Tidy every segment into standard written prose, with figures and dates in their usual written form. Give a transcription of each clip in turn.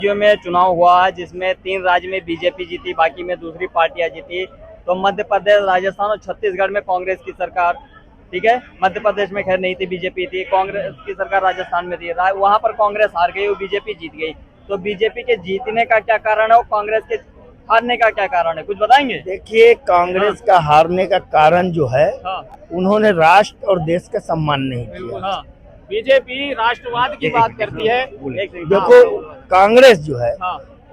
राज्यों में चुनाव हुआ है जिसमें 3 राज्य में बीजेपी जीती, बाकी में दूसरी पार्टियां जीती। तो मध्य प्रदेश, राजस्थान और छत्तीसगढ़ में कांग्रेस की सरकार, ठीक है। मध्य प्रदेश में खैर नहीं थी, बीजेपी थी। कांग्रेस की सरकार राजस्थान में थी, वहां पर कांग्रेस हार गई और बीजेपी जीत गई। तो बीजेपी के जीतने का क्या कारण है और कांग्रेस के हारने का क्या कारण है, कुछ बताएंगे? देखिए, कांग्रेस का हारने का कारण जो है, उन्होंने राष्ट्र और देश का सम्मान नहीं किया। बीजेपी राष्ट्रवाद की बात करती है। देखो, कांग्रेस जो है,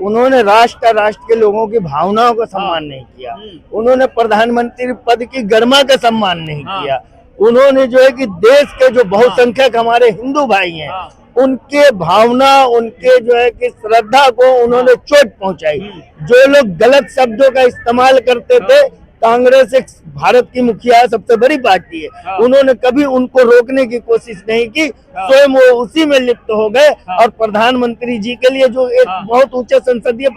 उन्होंने राष्ट्र के लोगों की भावनाओं का सम्मान नहीं किया। उन्होंने प्रधानमंत्री पद की गरिमा का सम्मान नहीं किया। उन्होंने जो है कि देश के जो बहुसंख्यक हमारे हिंदू भाई हैं, उनके भावना, उनके जो है कि श्रद्धा को उन्होंने चोट पहुंचाई। जो लोग गलत शब्दों का इस्तेमाल करते थे, कांग्रेस एक भारत की मुखिया सबसे बड़ी पार्टी है, उन्होंने कभी उनको रोकने की कोशिश नहीं की। स्वयं वो उसी में लिप्त हो गए और प्रधानमंत्री जी के लिए जो एक बहुत ऊंचे संसदीय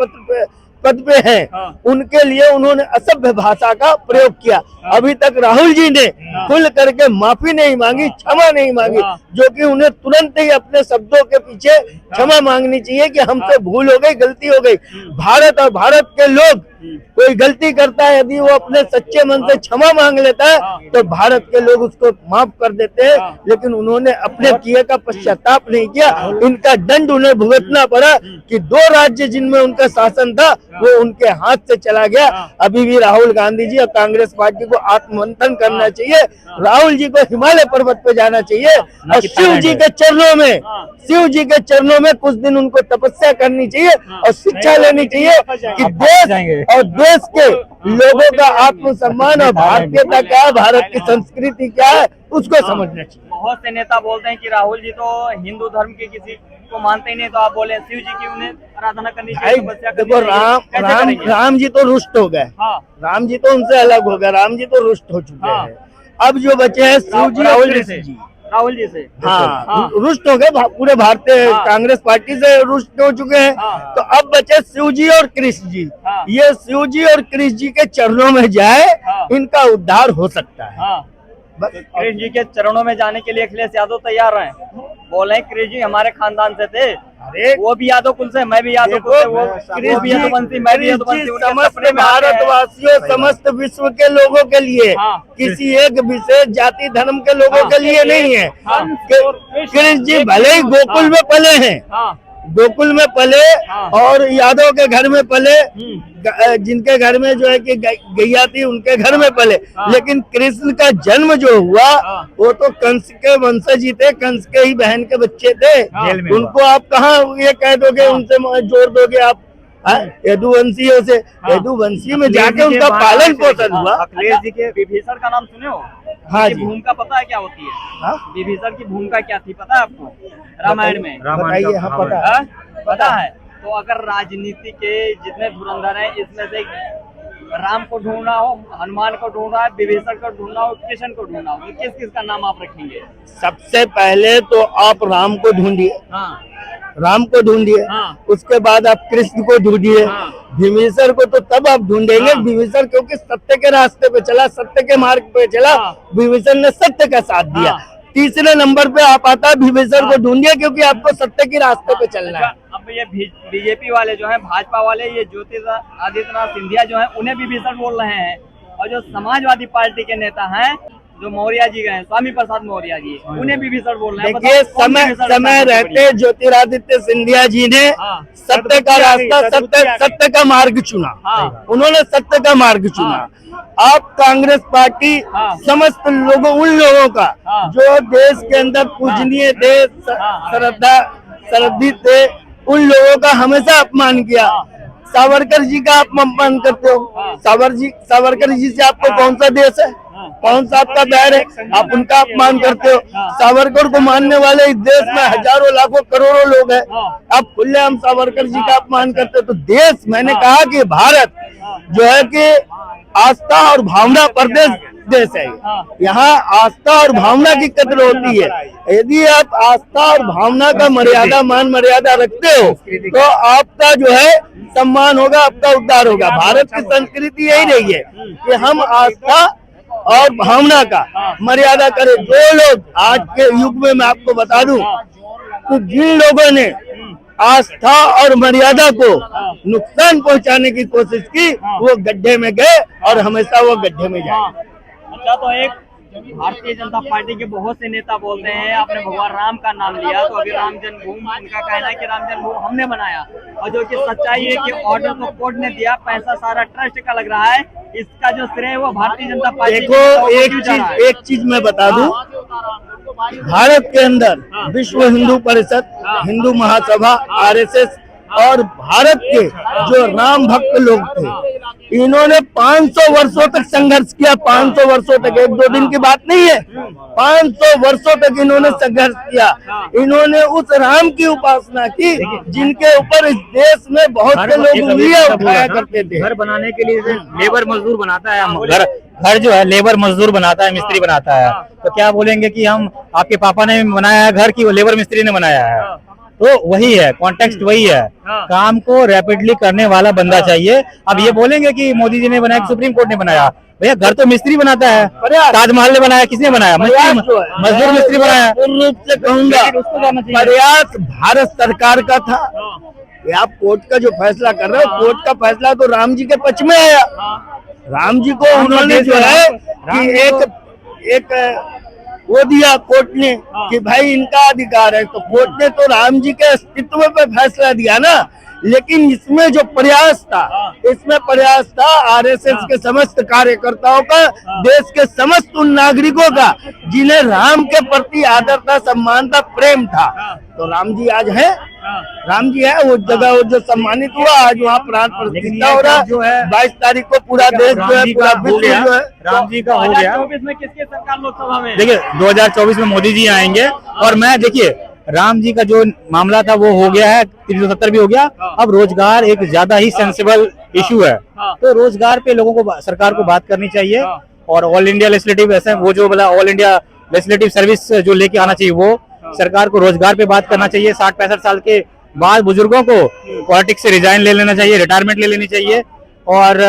पद पे हैं, उनके लिए उन्होंने असभ्य भाषा का प्रयोग किया। अभी तक राहुल जी ने खुल करके माफी नहीं मांगी, क्षमा नहीं मांगी, जो कि उन्हें तुरंत ही अपने शब्दों के पीछे क्षमा मांगनी चाहिए कि हमसे भूल हो गई, गलती हो गई। भारत और भारत के लोग, कोई गलती करता है, यदि वो अपने सच्चे मन से क्षमा मांग लेता है तो भारत के लोग उसको माफ कर देते हैं। लेकिन उन्होंने अपने किए का पश्चाताप नहीं किया। इनका दंड उन्हें भुगतना पड़ा कि 2 राज्य जिनमें उनका शासन था वो उनके हाथ से चला गया। अभी भी राहुल गांधी जी और कांग्रेस पार्टी को आत्ममंथन करना चाहिए। राहुल जी को हिमालय पर्वत पे जाना चाहिए और शिव जी के चरणों में कुछ दिन उनको तपस्या करनी चाहिए और शिक्षा लेनी चाहिए कि देश और देश के लोगों का आत्मसम्मान और भारतीयता क्या है, भारत की संस्कृति क्या है, उसको समझना चाहिए। बहुत से नेता बोलते हैं कि राहुल जी तो हिंदू धर्म के किसी को मानते ही नहीं, तो आप बोले शिव जी की उन्हें आराधना करनी चाहिए। देखो, राम जी तो रुष्ट हो गए। राम जी तो उनसे अलग हो गए, राम जी तो रुष्ट हो चुके हैं। अब जो बचे हैं शिव जी, राहुल जी से रुष्ट हो गए, पूरे भारतीय कांग्रेस पार्टी से रुष्ट हो चुके हैं। तो अब बचे शिव जी और कृष्ण जी। ये शिव जी और कृष्ण जी के चरणों में जाए, इनका उद्धार हो सकता है। कृष्ण जी के चरणों में जाने के लिए अखिलेश यादव तैयार हैं। बोले कृष्ण जी हमारे खानदान से थे, अरे वो भी यादव कुल से, मैं भी यादव कुल से, वो कृष्ण भी यदुवंशी, मैं भी यदुवंशी। समस्त भारतवासियों, समस्त विश्व के लोगों के लिए, किसी एक विशेष जाति धर्म के लोगों के लिए नहीं है। कृष्ण जी भले ही गोकुल में पले हैं, गोकुल में पले और यादव के घर में पले, जिनके घर में जो है कि गैया थी उनके घर में पले, लेकिन कृष्ण का जन्म जो हुआ वो तो कंस के वंशज ही थे, कंस के ही बहन के बच्चे थे। उनको आप कहाँ ये कह दोगे, उनसे जोड़ दोगे आप यदुवंशियों से? यदुवंशी में जाके उनका पालन पोषण हुआ। अखिलेश जी के विभीषण का नाम सुने हो? हाँ जी। भूमिका पता है क्या होती है? विभीषण की भूमिका क्या थी पता है आपको रामायण में? बताइए। हाँ, पता है। तो अगर राजनीति के जितने धुरंधर हैं, इसमें से राम को ढूंढना हो, हनुमान को ढूंढना है, विभीषण को ढूंढना हो, कृष्ण को ढूंढना हो, तो किस किस का नाम आप रखेंगे? सबसे पहले तो आप राम को ढूंढिए, राम को ढूंढिए। उसके बाद आप कृष्ण को ढूंढिए। विभीषण को तो तब आप ढूंढेंगे, विभीषण क्योंकि सत्य के रास्ते पे चला, सत्य के मार्ग पे चला, विभीषण ने सत्य का साथ दिया। तीसरे नंबर पे आप आता है विभीषण को ढूंढिए, क्योंकि आपको सत्य के रास्ते पे चलना है। अब ये बीजेपी वाले जो हैं, भाजपा वाले, ये ज्योतिरादित्य सिंधिया जो हैं, उन्हें विभीषण बोल रहे हैं। और जो समाजवादी पार्टी के नेता हैं, जो मौर्य जी गए, स्वामी प्रसाद मौर्य जी, उन्हें विभीषण बोल रहे हैं। देखिए, समय रहते ज्योतिरादित्य सिंधिया जी ने सत्य का रास्ता, सत्य का मार्ग चुना। उन्होंने सत्य का मार्ग चुना। आप कांग्रेस पार्टी समस्त लोगों, उन लोगों का जो देश के अंदर पूजनीय थे, श्रद्धा थे, उन लोगों का हमेशा अपमान किया। सावरकर जी का आप अपमान करते हो। सावरकर जी से आपको कौन सा देश है, कौन सा आपका बैर है, आप उनका अपमान करते हो। सावरकर को मानने वाले इस देश में हजारों लाखों करोड़ों लोग हैं, आप खुलेआम सावरकर जी का अपमान करते हो। तो देश, मैंने कहा कि भारत जो है कि आस्था और भावना पर देश है। यहाँ आस्था और भावना की कदर होती है। यदि आप आस्था और भावना का मान मर्यादा रखते हो तो आपका जो है सम्मान होगा, आपका उद्धार होगा। भारत की संस्कृति यही रही है कि हम आस्था और भावना का मर्यादा करें। जो लोग आज के युग में, मैं आपको बता दूं, तो जिन लोगों ने आस्था और मर्यादा को नुकसान पहुंचाने की कोशिश की, वो गड्ढे में गए और हमेशा वो गड्ढे में जाए। अच्छा, तो एक भारतीय जनता पार्टी के बहुत से नेता बोलते हैं, आपने भगवान राम का नाम लिया, तो अभी राम जन्मभूमि, उनका कहना है कि राम जन्मभूमि हमने बनाया, और जो कि सच्चाई है कि ऑर्डर तो कोर्ट ने दिया, पैसा सारा ट्रस्ट का लग रहा है, इसका जो श्रेय वो भारतीय जनता पार्टी। देखो, एक चीज मैं बता दूं, भारत के अंदर विश्व हिंदू परिषद, हिंदू महासभा, आरएसएस और भारत के जो राम भक्त लोग थे, इन्होंने 500 वर्षों तक संघर्ष किया। 500 वर्षों तक, एक दो दिन की बात नहीं है, 500 वर्षों तक इन्होंने संघर्ष किया। इन्होंने उस राम की उपासना की जिनके ऊपर इस देश में बहुत से लोग उंगलियां उठाया करते थे। घर बनाने के लिए लेबर मजदूर बनाता है, घर जो है लेबर मजदूर बनाता है, मिस्त्री बनाता है, तो क्या बोलेंगे कि हम आपके पापा ने बनाया है घर की, वो लेबर मिस्त्री ने बनाया है? तो वही है, कॉन्टेक्स्ट वही है, काम को रैपिडली करने वाला बंदा चाहिए। अब ये बोलेंगे कि मोदी जी ने बनाया कि सुप्रीम कोर्ट ने बनाया, भैया घर तो मिस्त्री बनाता है, ताजमहल ने बनाया, किसने बनाया? मजदूर मिस्त्री बनाया। पूर्ण रूप से कहूंगा प्रयास भारत सरकार का था। आप कोर्ट का जो फैसला कर रहे हो, कोर्ट का फैसला तो राम जी के पक्ष में आया। राम जी को उन्होंने जो है कि एक वो दिया कोर्ट ने कि भाई इनका अधिकार है, तो कोर्ट ने तो राम जी के अस्तित्व पे फैसला दिया ना। लेकिन इसमें जो प्रयास था, इसमें प्रयास था आरएसएस के समस्त कार्यकर्ताओं का, देश के समस्त उन नागरिकों का जिन्हें राम के प्रति आदर था, सम्मान था, प्रेम था। तो राम जी आज है, राम जी है वो जगह, वो जो सम्मानित हुआ, आज वहाँ प्राण प्रतिष्ठा हो रहा जो है। 22 तारीख को पूरा देश जो है, पूरा विश्व जो है राम जी का हो गया। 2024 में किसकी सरकार लोकसभा में? देखिए 2024 में मोदी जी आएंगे, और मैं देखिए राम जी का जो मामला था वो हो गया है, 370 भी हो गया। अब रोजगार एक ज्यादा ही सेंसिबल इशू है, तो रोजगार पे लोगों को, सरकार को बात करनी चाहिए। और ऑल इंडिया लेजिस्लेटिव, ऐसे वो जो बोला ऑल इंडिया लेजिस्लेटिव सर्विस जो लेके आना चाहिए, वो सरकार को रोजगार पे बात करना चाहिए। 60-65 साल के बाद बुजुर्गों को पॉलिटिक्स से रिजाइन ले लेना चाहिए, रिटायरमेंट ले लेनी चाहिए। और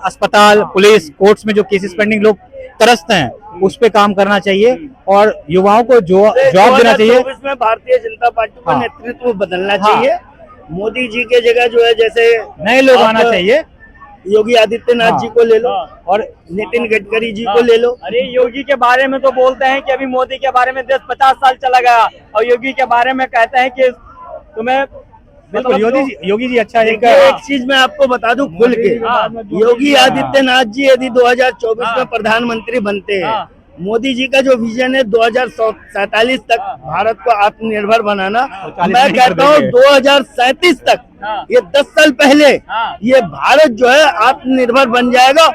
अस्पताल, पुलिस, कोर्ट्स में जो केसेस पेंडिंग लोग तरसते हैं, उस पे काम करना चाहिए, और युवाओं को जॉब देना चाहिए। इसमें भारतीय जनता पार्टी का नेतृत्व बदलना चाहिए। मोदी जी के जगह जो है, जैसे नए लोग आना चाहिए। योगी आदित्यनाथ जी को ले लो, और नितिन गडकरी जी को ले लो। अरे योगी के बारे में तो बोलते हैं कि अभी मोदी के बारे में देश 50 साल चला गया, और योगी के बारे में कहते हैं कि तुम्हें योगी जी अच्छा एक चीज मैं आपको बता दूं खुल के, योगी आदित्यनाथ जी यदि 2024 में प्रधानमंत्री बनते हैं, मोदी जी का जो विजन है 2047 तक भारत को आत्मनिर्भर बनाना, मैं कहता हूँ 2037 तक, ये 10 साल पहले ये भारत जो है आत्मनिर्भर बन जाएगा।